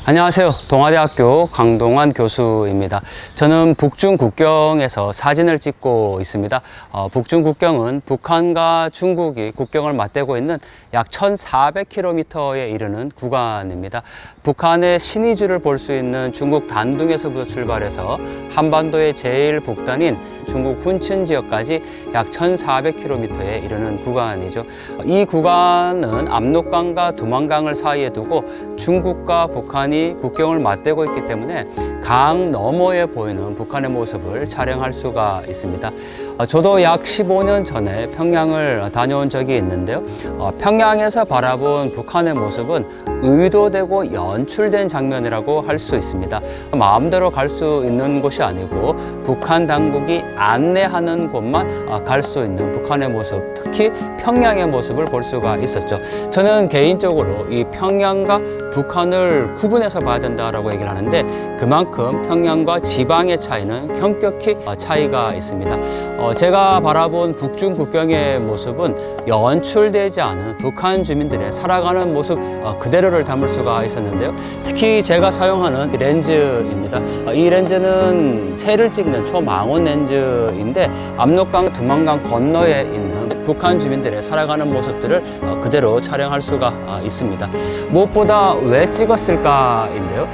안녕하세요. 동아대학교 강동환 교수입니다. 저는 북중 국경에서 사진을 찍고 있습니다. 북중 국경은 북한과 중국이 국경을 맞대고 있는 약 1400km에 이르는 구간입니다. 북한의 신의주를 볼 수 있는 중국 단둥에서부터 출발해서 한반도의 제일 북단인 중국 훈춘 지역까지 약 1400km에 이르는 구간이죠. 이 구간은 압록강과 두만강을 사이에 두고 중국과 북한이 국경을 맞대고 있기 때문에 강 너머에 보이는 북한의 모습을 촬영할 수가 있습니다. 저도 약 15년 전에 평양을 다녀온 적이 있는데요. 평양에서 바라본 북한의 모습은 의도되고 연출된 장면이라고 할 수 있습니다. 마음대로 갈 수 있는 곳이 아니고 북한 당국이 안내하는 곳만 갈 수 있는 북한의 모습, 특히 평양의 모습을 볼 수가 있었죠. 저는 개인적으로 이 평양과 북한을 구분해서 봐야 된다라고 얘기를 하는데, 그만큼 평양과 지방의 차이는 현격히 차이가 있습니다. 제가 바라본 북중 국경의 모습은 연출되지 않은 북한 주민들의 살아가는 모습 그대로를 담을 수가 있었는데요. 특히 제가 사용하는 렌즈입니다. 이 렌즈는 새를 찍는 초망원 렌즈인데 압록강, 두만강 건너에 있는 북한 주민들의 살아가는 모습들을 그대로 촬영할 수가 있습니다. 무엇보다 왜 찍었을까인데요.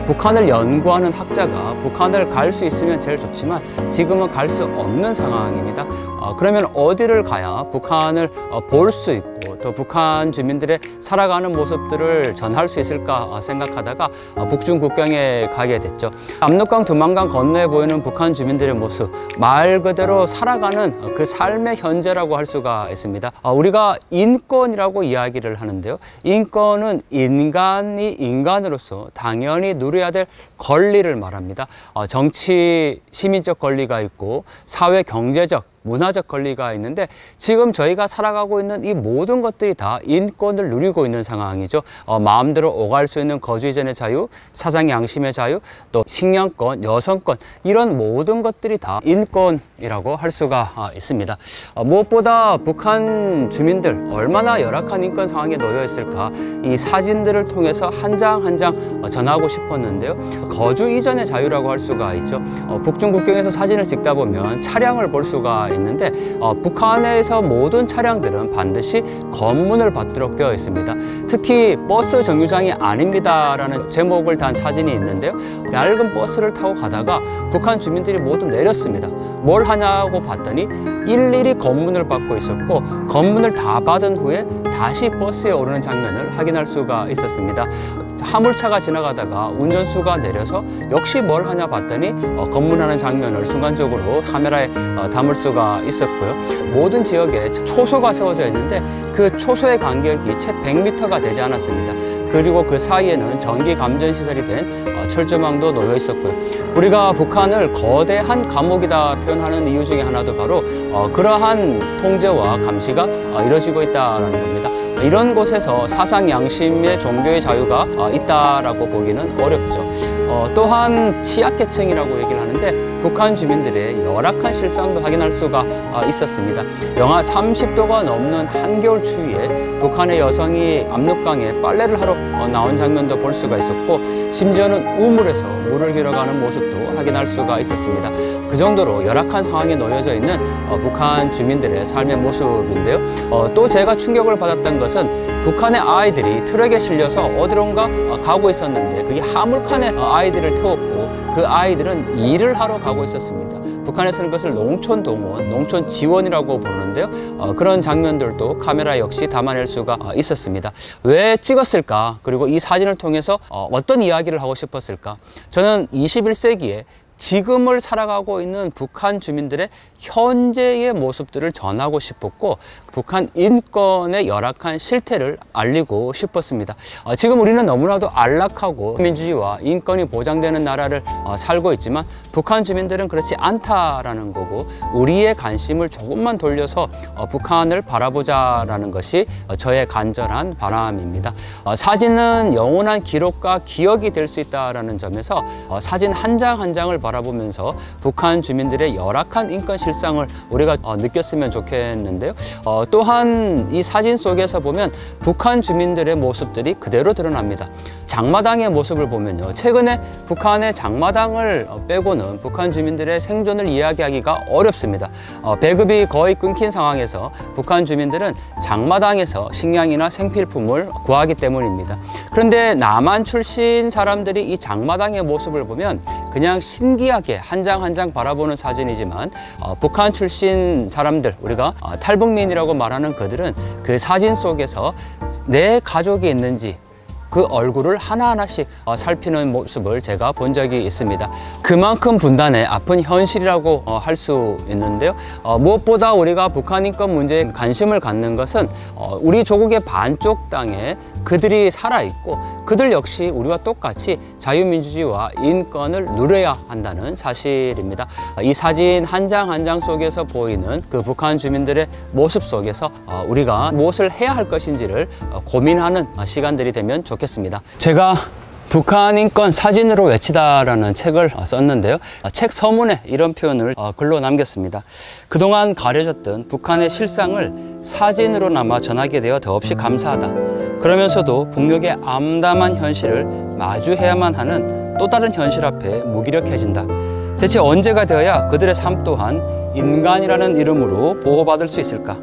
북한을 연구하는 학자가 북한을 갈 수 있으면 제일 좋지만 지금은 갈 수 없는 상황입니다. 그러면 어디를 가야 북한을 볼 수 있고 또 북한 주민들의 살아가는 모습들을 전할 수 있을까 생각하다가 북중 국경에 가게 됐죠. 압록강, 두만강 건너에 보이는 북한 주민들의 모습, 말 그대로 살아가는 그 삶의 현재라고 할 수가 있습니다. 우리가 인권이라고 이야기를 하는데요. 인권은 인간이 인간으로서 당연히 누려야 될 권리를 말합니다. 정치, 시민적 권리가 있고 사회, 경제적, 문화적 권리가 있는데 지금 저희가 살아가고 있는 이 모든 것들이 다 인권을 누리고 있는 상황이죠. 마음대로 오갈 수 있는 거주 이전의 자유, 사상 양심의 자유, 또 식량권, 여성권, 이런 모든 것들이 다 인권이라고 할 수가 있습니다. 무엇보다 북한 주민들 얼마나 열악한 인권 상황에 놓여 있을까, 이 사진들을 통해서 한 장 한 장 전하고 싶었는데요. 거주 이전의 자유라고 할 수가 있죠. 북중 국경에서 사진을 찍다 보면 차량을 볼 수가 있는데 북한에서 모든 차량들은 반드시 검문을 받도록 되어 있습니다. 특히 버스 정류장이 아닙니다라는 제목을 단 사진이 있는데요. 낡은 버스를 타고 가다가 북한 주민들이 모두 내렸습니다. 뭘 하냐고 봤더니 일일이 검문을 받고 있었고, 검문을 다 받은 후에 다시 버스에 오르는 장면을 확인할 수가 있었습니다. 화물차가 지나가다가 운전수가 내려서 역시 뭘 하냐 봤더니 검문하는 장면을 순간적으로 카메라에 담을 수가 있었고요. 모든 지역에 초소가 세워져 있는데 그 초소의 간격이 채 100m가 되지 않았습니다. 그리고 그 사이에는 전기 감전 시설이 된 철조망도 놓여 있었고요. 우리가 북한을 거대한 감옥이다 표현하는 이유 중에 하나도 바로 그러한 통제와 감시가 이루어지고 있다는 겁니다. 이런 곳에서 사상 양심의 종교의 자유가 있다라고 보기는 어렵죠. 또한 취약계층이라고 얘기를 하는데 북한 주민들의 열악한 실상도 확인할 수가 있었습니다. 영하 30도가 넘는 한겨울 추위에 북한의 여성이 압록강에 빨래를 하러 나온 장면도 볼 수가 있었고, 심지어는 우물에서 물을 길어가는 모습도 확인할 수가 있었습니다. 그 정도로 열악한 상황에 놓여져 있는 북한 주민들의 삶의 모습인데요. 또 제가 충격을 받았던 것은 북한의 아이들이 트럭에 실려서 어디론가 가고 있었는데 그게 화물칸에 아이들을 태웠고 그 아이들은 일을 하러 가고 있었습니다. 북한에서는 그것을 농촌 동원, 농촌 지원이라고 부르는데요. 그런 장면들도 카메라 역시 담아낼 수가 있었습니다. 왜 찍었을까? 그리고 이 사진을 통해서 어떤 이야기를 하고 싶었을까? 저는 21세기에 지금을 살아가고 있는 북한 주민들의 현재의 모습들을 전하고 싶었고, 북한 인권의 열악한 실태를 알리고 싶었습니다. 지금 우리는 너무나도 안락하고 민주주의와 인권이 보장되는 나라를 살고 있지만 북한 주민들은 그렇지 않다라는 거고, 우리의 관심을 조금만 돌려서 북한을 바라보자라는 것이 저의 간절한 바람입니다. 사진은 영원한 기록과 기억이 될 수 있다는 점에서 사진 한 장 한 장을 바라보면서 북한 주민들의 열악한 인권 실상을 우리가 느꼈으면 좋겠는데요. 또한 이 사진 속에서 보면 북한 주민들의 모습들이 그대로 드러납니다. 장마당의 모습을 보면요, 최근에 북한의 장마당을 빼고는 북한 주민들의 생존을 이야기하기가 어렵습니다. 배급이 거의 끊긴 상황에서 북한 주민들은 장마당에서 식량이나 생필품을 구하기 때문입니다. 그런데 남한 출신 사람들이 이 장마당의 모습을 보면 그냥 신기하게 한 장 한 장 바라보는 사진이지만, 북한 출신 사람들, 우리가 탈북민이라고 말하는 그들은 그 사진 속에서 내 가족이 있는지 그 얼굴을 하나하나씩 살피는 모습을 제가 본 적이 있습니다. 그만큼 분단의 아픈 현실이라고 할 수 있는데요. 무엇보다 우리가 북한 인권 문제에 관심을 갖는 것은 우리 조국의 반쪽 땅에 그들이 살아있고 그들 역시 우리와 똑같이 자유민주주의와 인권을 누려야 한다는 사실입니다. 이 사진 한 장 한 장 속에서 보이는 그 북한 주민들의 모습 속에서 우리가 무엇을 해야 할 것인지를 고민하는 시간들이 되면 좋겠습니다. 제가 북한 인권 사진으로 외치다라는 책을 썼는데요. 책 서문에 이런 표현을 글로 남겼습니다. 그동안 가려졌던 북한의 실상을 사진으로나마 전하게 되어 더없이 감사하다. 그러면서도 북녘의 암담한 현실을 마주해야만 하는 또 다른 현실 앞에 무기력해진다. 대체 언제가 되어야 그들의 삶 또한 인간이라는 이름으로 보호받을 수 있을까?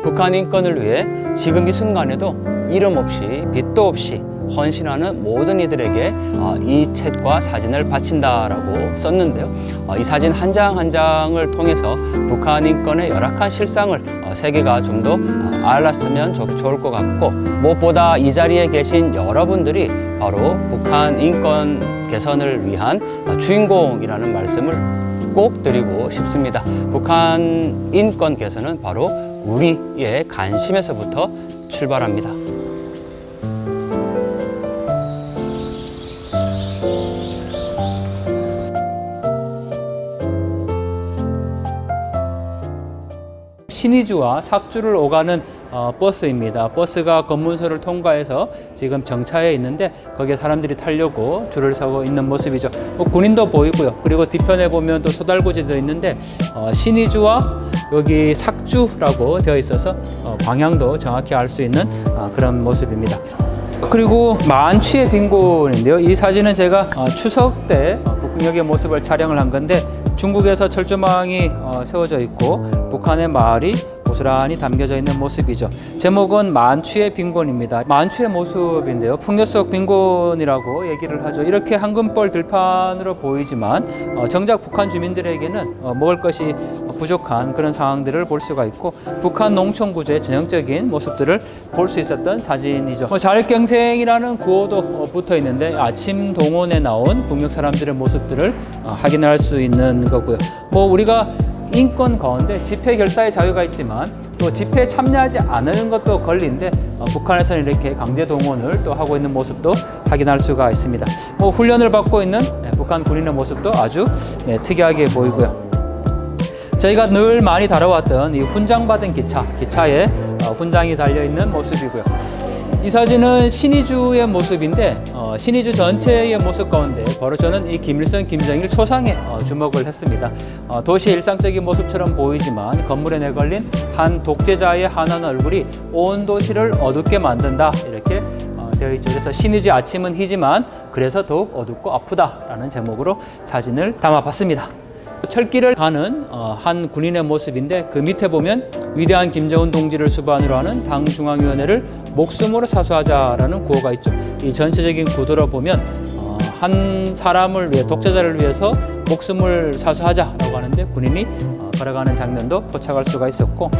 북한 인권을 위해 지금 이 순간에도 이름 없이 빛도 없이 헌신하는 모든 이들에게 이 책과 사진을 바친다라고 썼는데요. 이 사진 한 장 한 장을 통해서 북한 인권의 열악한 실상을 세계가 좀 더 알았으면 좋을 것 같고, 무엇보다 이 자리에 계신 여러분들이 바로 북한 인권 개선을 위한 주인공이라는 말씀을 꼭 드리고 싶습니다. 북한 인권 개선은 바로 우리의 관심에서부터 출발합니다. 신의주와 삭주를 오가는 버스입니다. 버스가 검문소를 통과해서 지금 정차해 있는데 거기에 사람들이 타려고 줄을 서고 있는 모습이죠. 군인도 보이고요. 그리고 뒤편에 보면 또 소달구지도 있는데 신의주와 여기 삭주라고 되어 있어서 방향도 정확히 알 수 있는 그런 모습입니다. 그리고 만취의 빈곤인데요. 이 사진은 제가 추석 때 북녘의 모습을 촬영을 한 건데, 중국에서 철조망이 세워져 있고 북한의 마을이 고스란히 담겨져 있는 모습이죠. 제목은 만취의 빈곤입니다. 만취의 모습인데요. 풍요 속 빈곤이라고 얘기를 하죠. 이렇게 한금벌 들판으로 보이지만 정작 북한 주민들에게는 먹을 것이 부족한 그런 상황들을 볼 수가 있고, 북한 농촌 구조의 전형적인 모습들을 볼 수 있었던 사진이죠. 자력경생이라는 구호도 붙어 있는데 아침 동원에 나온 북녘 사람들의 모습들을 확인할 수 있는 거고요. 우리가 인권 가운데 집회 결사의 자유가 있지만 또 집회에 참여하지 않는 것도 권리인데, 북한에서는 이렇게 강제 동원을 또 하고 있는 모습도 확인할 수가 있습니다. 훈련을 받고 있는 북한 군인의 모습도 아주 특이하게 보이고요. 저희가 늘 많이 다뤄왔던 이 훈장받은 기차에 훈장이 달려있는 모습이고요. 이 사진은 신의주의 모습인데 신의주 전체의 모습 가운데 바로 저는 이 김일성, 김정일 초상에 주목을 했습니다. 도시 일상적인 모습처럼 보이지만 건물에 내걸린 한 독재자의 환한 얼굴이 온 도시를 어둡게 만든다, 이렇게 되어 있죠. 그래서 신의주 아침은 희지만 그래서 더욱 어둡고 아프다라는 제목으로 사진을 담아봤습니다. 철길을 가는 한 군인의 모습인데, 그 밑에 보면 위대한 김정은 동지를 수반으로 하는 당중앙위원회를 목숨으로 사수하자라는 구호가 있죠. 이 전체적인 구도로 보면 한 사람을 위해, 독재자를 위해서 목숨을 사수하자라고 하는데 군인이 걸어가는 장면도 포착할 수가 있었고,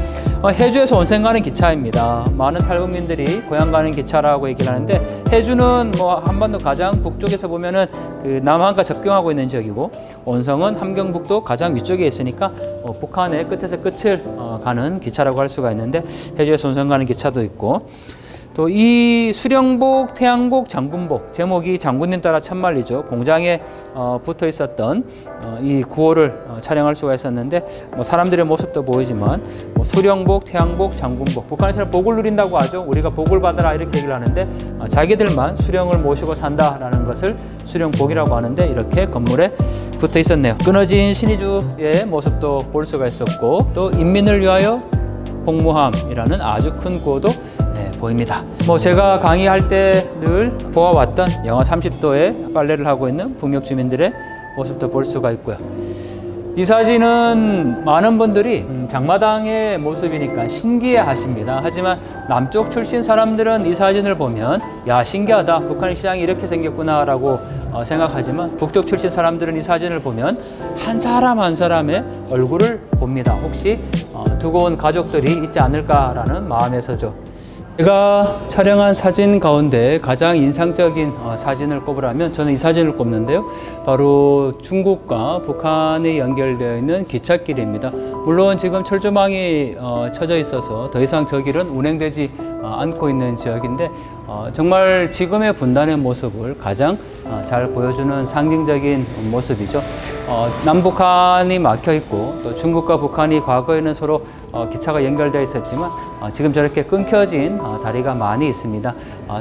해주에서 온천 가는 기차입니다. 많은 탈북민들이 고향 가는 기차라고 얘기를 하는데, 해주는 한반도 가장 북쪽에서 보면은 그 남한과 접경하고 있는 지역이고, 온성은 함경북도 가장 위쪽에 있으니까 북한의 끝에서 끝을 가는 기차라고 할 수가 있는데, 해주에서 온천 가는 기차도 있고, 또 이 수령복, 태양복, 장군복, 제목이 장군님 따라 참말리죠. 공장에 붙어 있었던 이 구호를 촬영할 수가 있었는데, 사람들의 모습도 보이지만 수령복, 태양복, 장군복, 북한에서는 복을 누린다고 하죠. 우리가 복을 받아라 이렇게 얘기를 하는데, 자기들만 수령을 모시고 산다라는 것을 수령복이라고 하는데, 이렇게 건물에 붙어 있었네요. 끊어진 신의주의 모습도 볼 수가 있었고, 또 인민을 위하여 복무함이라는 아주 큰 구호도 보입니다. 뭐 제가 강의할 때 늘 보아왔던 영하 30도에 빨래를 하고 있는 북녘 주민들의 모습도 볼 수가 있고요. 이 사진은 많은 분들이 장마당의 모습이니까 신기해 하십니다. 하지만 남쪽 출신 사람들은 이 사진을 보면 야, 신기하다, 북한 시장이 이렇게 생겼구나 라고 생각하지만 북쪽 출신 사람들은 이 사진을 보면 한 사람 한 사람의 얼굴을 봅니다. 혹시 두고 온 가족들이 있지 않을까라는 마음에서죠. 제가 촬영한 사진 가운데 가장 인상적인 사진을 꼽으라면 저는 이 사진을 꼽는데요. 바로 중국과 북한에 연결되어 있는 기찻길입니다. 물론 지금 철조망이 쳐져 있어서 더 이상 저 길은 운행되지 않고 있는 지역인데 정말 지금의 분단의 모습을 가장 잘 보여주는 상징적인 모습이죠. 남북한이 막혀 있고 또 중국과 북한이 과거에는 서로 기차가 연결되어 있었지만 지금 저렇게 끊겨진 다리가 많이 있습니다.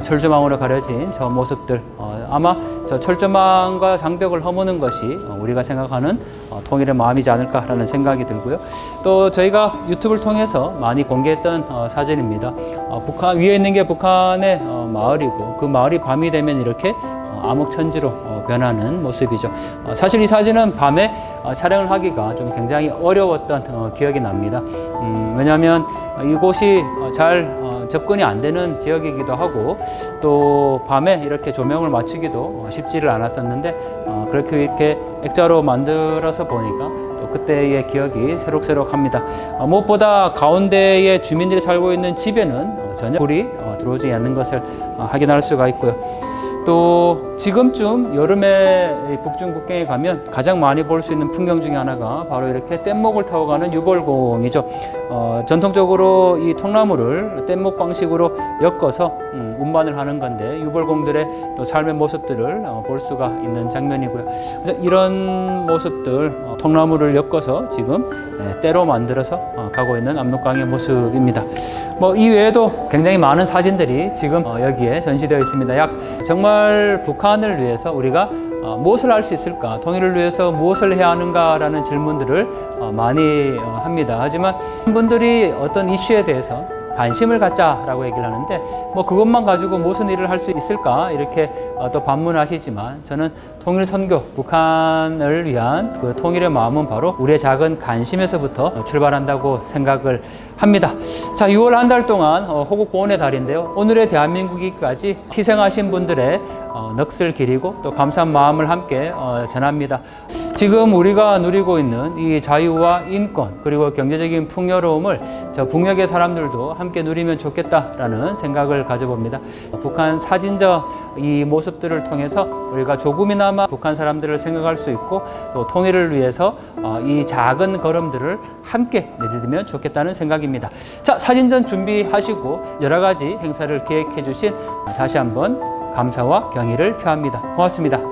철조망으로 가려진 저 모습들, 아마 저 철조망과 장벽을 허무는 것이 우리가 생각하는 통일의 마음이지 않을까라는 생각이 들고요. 또 저희가 유튜브를 통해서 많이 공개했던 사진입니다. 북한 위에 있는 게 북한의 마을이고 그 마을이 밤이 되면 이렇게 암흑천지로 변하는 모습이죠. 사실 이 사진은 밤에 촬영을 하기가 좀 굉장히 어려웠던 기억이 납니다. 왜냐하면 이곳이 잘 접근이 안 되는 지역이기도 하고 또 밤에 이렇게 조명을 맞추기도 쉽지를 않았었는데 그렇게 이렇게 액자로 만들어서 보니까 또 그때의 기억이 새록새록합니다. 무엇보다 가운데에 주민들이 살고 있는 집에는 전혀 불이 들어오지 않는 것을 확인할 수가 있고요. 또 지금쯤 여름에 북중 국경에 가면 가장 많이 볼 수 있는 풍경 중에 하나가 바로 이렇게 뗏목을 타고 가는 유벌공이죠. 전통적으로 이 통나무를 뗏목 방식으로 엮어서 운반을 하는 건데 유벌공들의 또 삶의 모습들을 볼 수가 있는 장면이고요. 이런 모습들 통나무를 엮어서 지금 때로 만들어서 가고 있는 압록강의 모습입니다. 뭐 이 외에도 굉장히 많은 사진들이 지금 여기에 전시되어 있습니다. 정말 북한을 위해서 우리가 무엇을 할 수 있을까? 통일을 위해서 무엇을 해야 하는가라는 질문들을 많이 합니다. 하지만 분들이 어떤 이슈에 대해서 관심을 갖자라고 얘기를 하는데 뭐 그것만 가지고 무슨 일을 할 수 있을까 이렇게 또 반문하시지만 저는 통일 선교, 북한을 위한 그 통일의 마음은 바로 우리의 작은 관심에서부터 출발한다고 생각을 합니다. 자, 6월 한 달 동안 호국 보훈의 달인데요. 오늘의 대한민국이까지 희생하신 분들의 넋을 기리고 또 감사한 마음을 함께 전합니다. 지금 우리가 누리고 있는 이 자유와 인권 그리고 경제적인 풍요로움을 저 북녘의 사람들도 함께 누리면 좋겠다라는 생각을 가져봅니다. 북한 사진적 이 모습들을 통해서 우리가 조금이나마 북한 사람들을 생각할 수 있고 또 통일을 위해서 이 작은 걸음들을 함께 내디디면 좋겠다는 생각입니다. 자, 사진전 준비하시고 여러 가지 행사를 기획해 주신 다시 한번 감사와 경의를 표합니다. 고맙습니다.